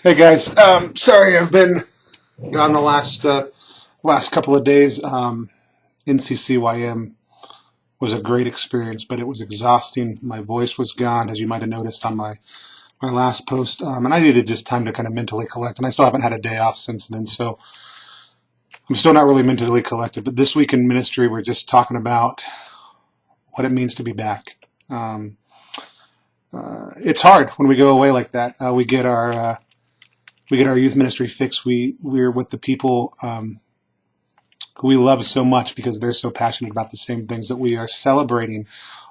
Hey guys, sorry I've been gone the last couple of days. NCCYM was a great experience, but it was exhausting. My voice was gone, as you might have noticed on my last post, and I needed just time to kind of mentally collect. And I still haven't had a day off since then, so I'm still not really mentally collected. But this week in ministry, we're just talking about what it means to be back. It's hard when we go away like that. We get our youth ministry fix. We're with the people who we love so much because they're so passionate about the same things that we are, celebrating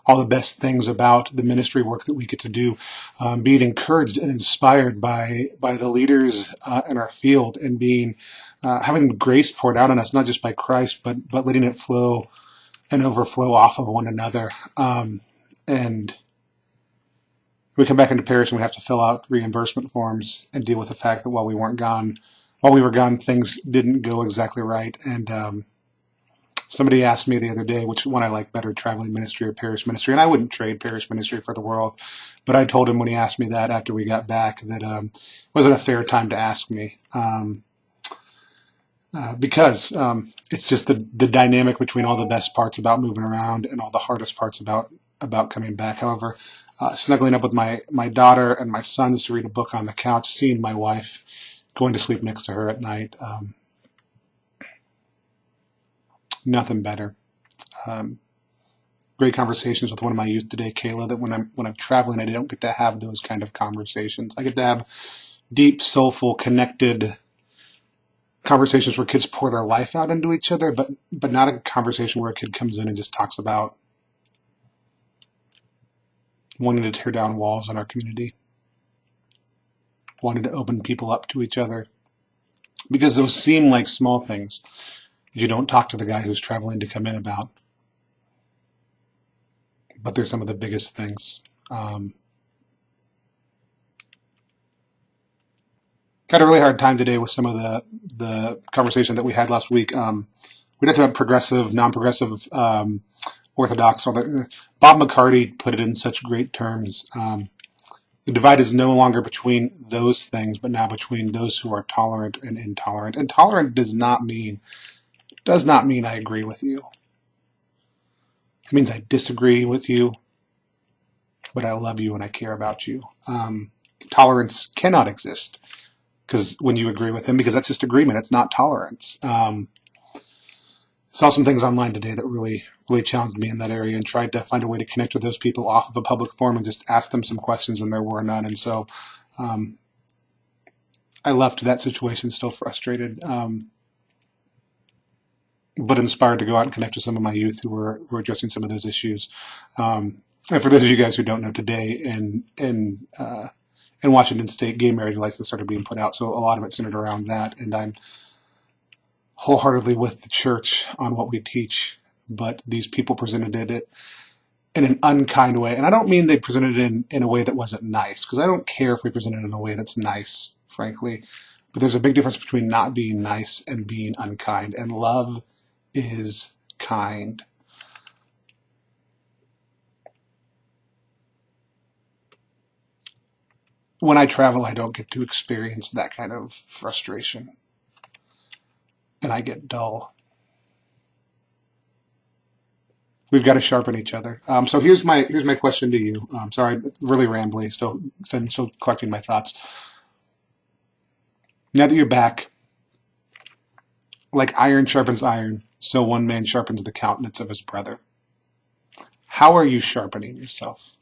all the best things about the ministry work that we get to do, being encouraged and inspired by the leaders in our field, and being having grace poured out on us, not just by Christ, but letting it flow and overflow off of one another. And we come back into Parish and we have to fill out reimbursement forms and deal with the fact that while we were gone, things didn't go exactly right. And somebody asked me the other day which one I like better, traveling ministry or parish ministry, and I wouldn't trade parish ministry for the world. But I told him when he asked me that after we got back that it wasn't a fair time to ask me. Because it's just the dynamic between all the best parts about moving around and all the hardest parts about coming back. However, snuggling up with my daughter and my sons to read a book on the couch, seeing my wife, going to sleep next to her at night, nothing better. Great conversations with one of my youth today, Kayla, that when I'm traveling, I don't get to have those kind of conversations. I get to have deep, soulful, connected conversations where kids pour their life out into each other, but not a conversation where a kid comes in and just talks about wanting to tear down walls in our community, wanting to open people up to each other, because those seem like small things that you don't talk to the guy who's traveling to come in about, but they're some of the biggest things. Had a really hard time today with some of the conversation that we had last week. We talked about progressive, non-progressive, Orthodox. All that. Bob McCarty put it in such great terms. The divide is no longer between those things, but now between those who are tolerant and intolerant. And tolerant does not mean I agree with you. It means I disagree with you, but I love you and I care about you. Tolerance cannot exist because when you agree with him, because that's just agreement. It's not tolerance. Saw some things online today that really challenged me in that area, and tried to find a way to connect with those people off of a public forum and just ask them some questions, and there were none. And so I left that situation still frustrated, but inspired to go out and connect with some of my youth who were addressing some of those issues. And for those of you guys who don't know, today in Washington State, gay marriage license started being put out, so a lot of it centered around that, and I'm wholeheartedly with the church on what we teach, but these people presented it in an unkind way. And I don't mean they presented it in a way that wasn't nice, because I don't care if we present it in a way that's nice, frankly. But there's a big difference between not being nice and being unkind, and love is kind. When I travel, I don't get to experience that kind of frustration, and I get dull. We've got to sharpen each other. So here's my question to you. Sorry, really rambly. Still collecting my thoughts. Now that you're back, like iron sharpens iron, so one man sharpens the countenance of his brother. How are you sharpening yourself?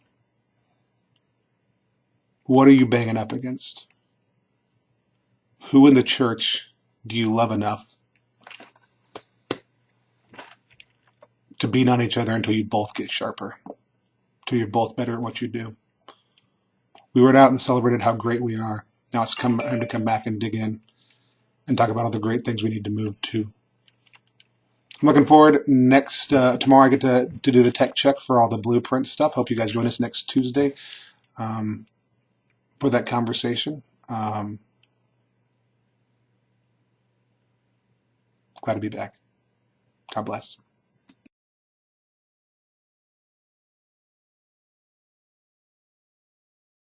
What are you banging up against? Who in the church do you love enough to beat on each other until you both get sharper, until you're both better at what you do? We were out and celebrated how great we are. Now it's time to come back and dig in and talk about all the great things we need to move to. I'm looking forward. Tomorrow I get to do the tech check for all the blueprint stuff. Hope you guys join us next Tuesday for that conversation. Glad to be back. God bless.